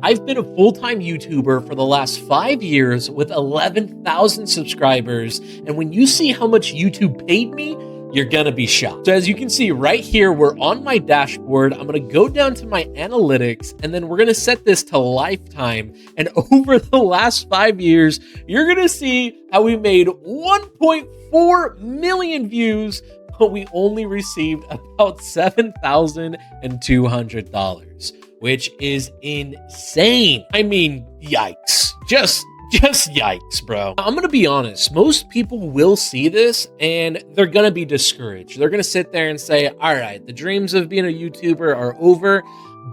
I've been a full-time YouTuber for the last 5 years with 11,000 subscribers, and when you see how much YouTube paid me, you're gonna be shocked. So as you can see right here, we're on my dashboard. I'm gonna go down to my analytics, and then we're gonna set this to lifetime. And over the last 5 years, you're gonna see how we made 1.4 million views, but we only received about $7,200. Which is insane. I mean, yikes. Just yikes, bro. I'm gonna be honest, most people will see this and they're gonna be discouraged. They're gonna sit there and say, all right, the dreams of being a YouTuber are over.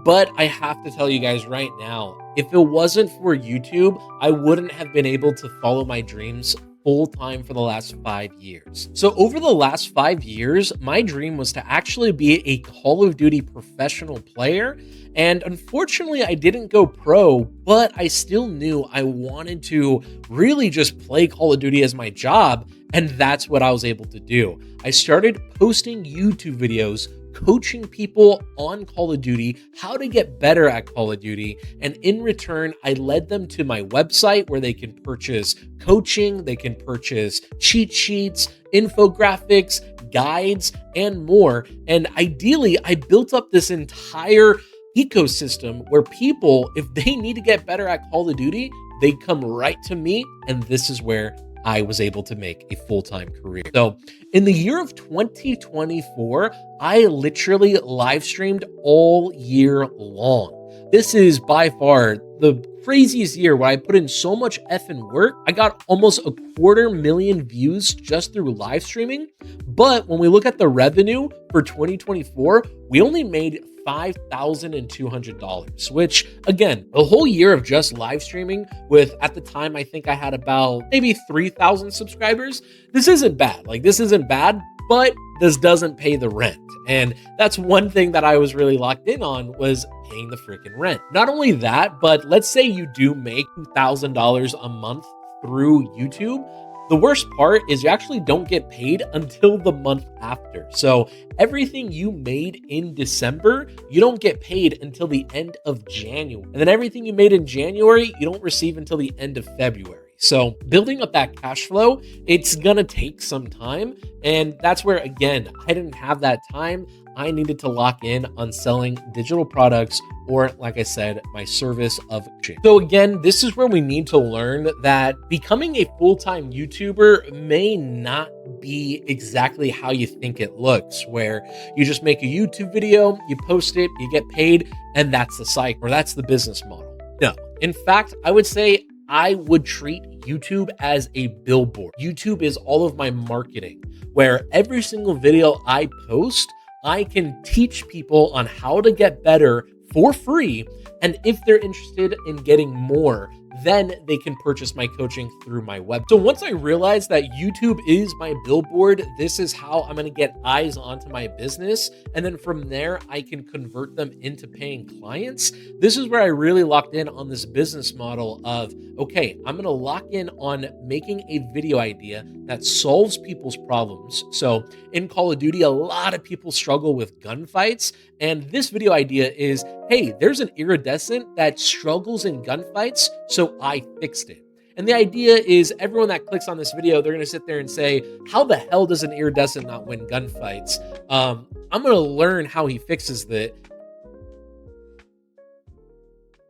But I have to tell you guys right now, if it wasn't for YouTube, I wouldn't have been able to follow my dreams full time for the last 5 years. So over the last 5 years, my dream was to actually be a Call of Duty professional player. And unfortunately, I didn't go pro, but I still knew I wanted to really just play Call of Duty as my job. And that's what I was able to do. I started posting YouTube videos, coaching people on Call of Duty, how to get better at Call of Duty. And in return, I led them to my website where they can purchase coaching, they can purchase cheat sheets, infographics, guides, and more. And ideally, I built up this entire ecosystem where people, if they need to get better at Call of Duty, they come right to me. And this is where I was able to make a full-time career. So in the year of 2024, I literally live streamed all year long. This is by far the craziest year where I put in so much effing work. I got almost 250,000 views just through live streaming. But when we look at the revenue for 2024, we only made $5,200, which again, the whole year of just live streaming with, at the time, I think I had about maybe 3,000 subscribers. This isn't bad. This isn't bad, but this doesn't pay the rent. And that's one thing that I was really locked in on, was paying the freaking rent. Not only that, but let's say you do make $2,000 a month through YouTube. The worst part is you actually don't get paid until the month after. So everything you made in December, you don't get paid until the end of January. And then everything you made in January, you don't receive until the end of February. So building up that cash flow, it's gonna take some time. And that's where, again, I didn't have that time. I needed to lock in on selling digital products, or like I said, my service of coaching. So again, this is where we need to learn that becoming a full-time YouTuber may not be exactly how you think it looks, where you just make a YouTube video, you post it, you get paid, and that's the cycle, or that's the business model. No, in fact, I would say I would treat YouTube as a billboard. YouTube is all of my marketing, where every single video I post, I can teach people on how to get better for free. And if they're interested in getting more, then they can purchase my coaching through my web. So once I realized that YouTube is my billboard, this is how I'm gonna get eyes onto my business. And then from there, I can convert them into paying clients. This is where I really locked in on this business model of, okay, I'm gonna lock in on making a video idea that solves people's problems. So in Call of Duty, a lot of people struggle with gunfights. And this video idea is, hey, there's an iridescent that struggles in gunfights, so I fixed it. And the idea is everyone that clicks on this video, they're gonna sit there and say, how the hell does an iridescent not win gunfights? I'm gonna learn how he fixes that.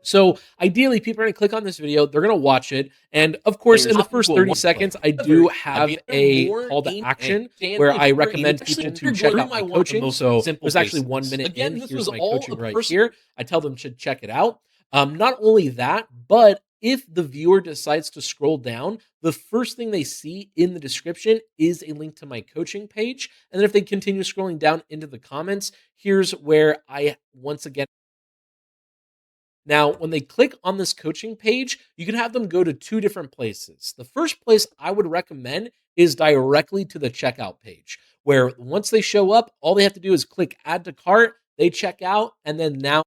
So ideally, people are going to click on this video, they're going to watch it. And of course, in the first 30 seconds, I do have a call to action where I recommend people to check out my coaching. So there's actually 1 minute in. Here's my coaching right here. I tell them to check it out. Not only that, but if the viewer decides to scroll down, the first thing they see in the description is a link to my coaching page. And then if they continue scrolling down into the comments, here's where I once again. Now, when they click on this coaching page, you can have them go to 2 different places. The first place I would recommend is directly to the checkout page, where once they show up, all they have to do is click add to cart, they check out, and then now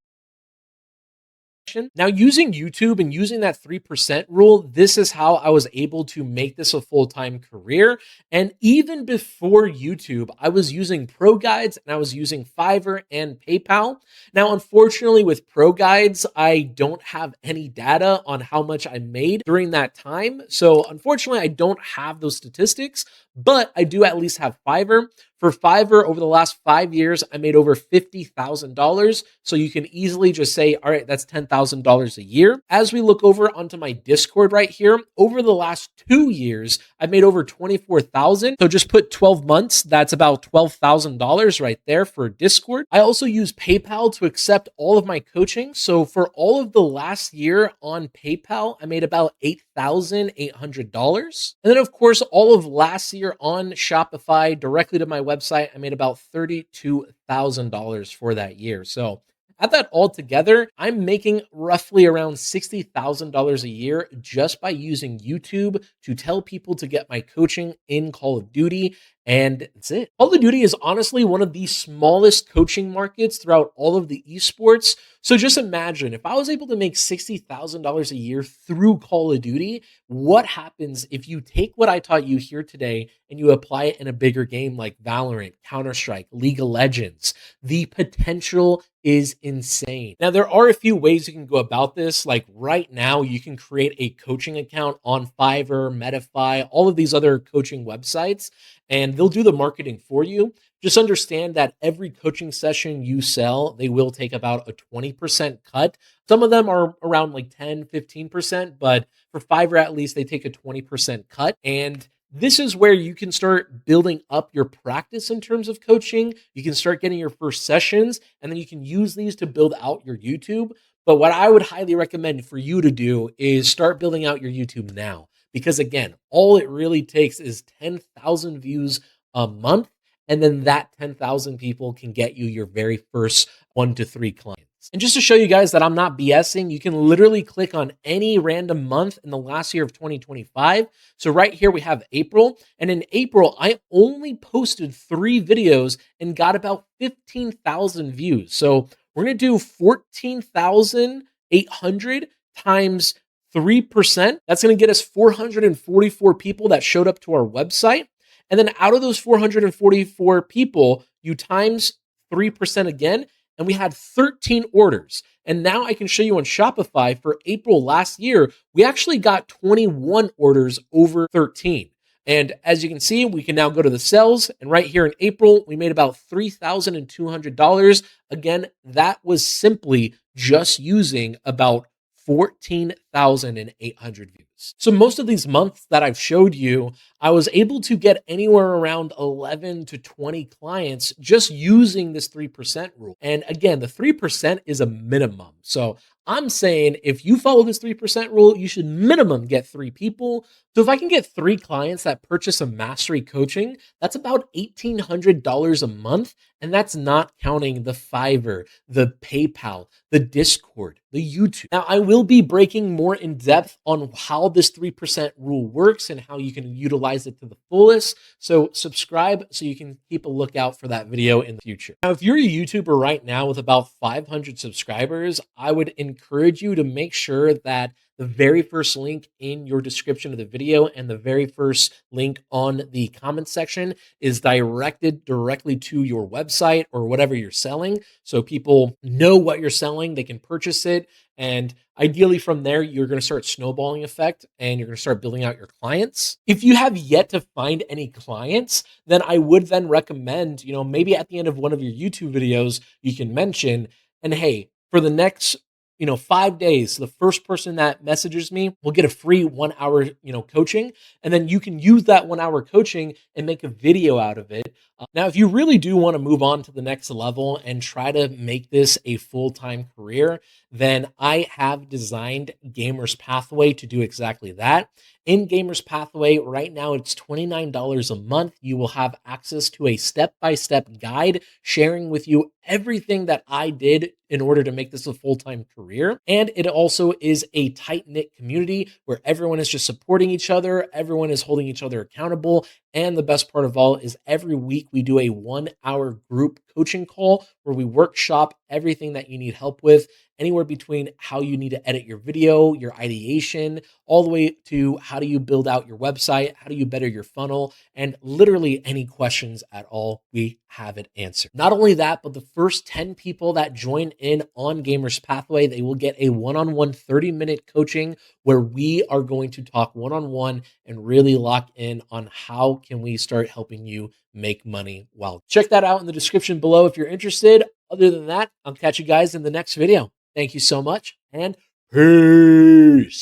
Now, using YouTube and using that 3% rule, this is how I was able to make this a full-time career. And even before YouTube, I was using Pro Guides and I was using Fiverr and PayPal. Now, unfortunately, with Pro Guides, I don't have any data on how much I made during that time. So unfortunately, I don't have those statistics, but I do at least have Fiverr. For Fiverr, over the last 5 years, I made over $50,000. So you can easily just say, all right, that's $10,000 a year. As we look over onto my Discord right here, over the last 2 years, I've made over 24,000. So just put 12 months, that's about $12,000 right there for Discord. I also use PayPal to accept all of my coaching. So for all of the last year on PayPal, I made about $8,800. And then of course, all of last year on Shopify directly to my website, I made about $32,000 for that year. So add that all together, I'm making roughly around $60,000 a year just by using YouTube to tell people to get my coaching in Call of Duty. And that's it. Call of Duty is honestly one of the smallest coaching markets throughout all of the esports. So just imagine if I was able to make $60,000 a year through Call of Duty, what happens if you take what I taught you here today and you apply it in a bigger game like Valorant, Counter-Strike, League of Legends? The potential is insane. Now, there are a few ways you can go about this. Like right now, you can create a coaching account on Fiverr, Medify, all of these other coaching websites, and they'll do the marketing for you. Just understand that every coaching session you sell, they will take about a 20% cut. Some of them are around like 10, 15%, but for Fiverr, at least they take a 20% cut. And this is where you can start building up your practice in terms of coaching. You can start getting your first sessions, and then you can use these to build out your YouTube. But what I would highly recommend for you to do is start building out your YouTube now. Because again, all it really takes is 10,000 views a month. And then that 10,000 people can get you your very first 1 to 3 clients. And just to show you guys that I'm not BSing, you can literally click on any random month in the last year of 2025. So right here we have April. And in April, I only posted 3 videos and got about 15,000 views. So we're going to do 14,800 times 3%. That's going to get us 444 people that showed up to our website. And then out of those 444 people, you times 3% again, and we had 13 orders. And now I can show you on Shopify for April last year, we actually got 21 orders over 13. And as you can see, we can now go to the sales. And right here in April, we made about $3,200. Again, that was simply just using about 14,800 views. So most of these months that I've showed you, I was able to get anywhere around 11 to 20 clients just using this 3% rule. And again, the 3% is a minimum. So I'm saying if you follow this 3% rule, you should minimum get 3 people. So if I can get 3 clients that purchase a mastery coaching, that's about $1,800 a month. And that's not counting the Fiverr, the PayPal, the Discord, the YouTube. Now, I will be breaking more in depth on how this 3% rule works and how you can utilize it to the fullest. So subscribe so you can keep a lookout for that video in the future. Now, if you're a YouTuber right now with about 500 subscribers, I would encourage you to make sure that the very first link in your description of the video and the very first link on the comment section is directed directly to your website or whatever you're selling. So people know what you're selling, they can purchase it. And ideally from there, you're going to start snowballing effect and you're going to start building out your clients. If you have yet to find any clients, then I would then recommend, maybe at the end of one of your YouTube videos, you can mention, and hey, for the next 5 days, the first person that messages me will get a free 1 hour, coaching. And then you can use that 1 hour coaching and make a video out of it. Now, if you really do want to move on to the next level and try to make this a full-time career, then I have designed Gamer's Pathway to do exactly that. In Gamer's Pathway, right now, it's $29 a month. You will have access to a step-by-step guide sharing with you everything that I did in order to make this a full-time career. And it also is a tight-knit community where everyone is just supporting each other. Everyone is holding each other accountable. And the best part of all is every week we do a 1 hour group coaching call where we workshop everything that you need help with, anywhere between how you need to edit your video, your ideation, all the way to how do you build out your website, how do you better your funnel, and literally any questions at all, we have it answered. Not only that, but the first 10 people that join in on Gamers Pathway, they will get a one-on-one 30-minute coaching where we are going to talk one-on-one and really lock in on how can we start helping you make money. Well, check that out in the description below if you're interested. Other than that, I'll catch you guys in the next video. Thank you so much, and peace.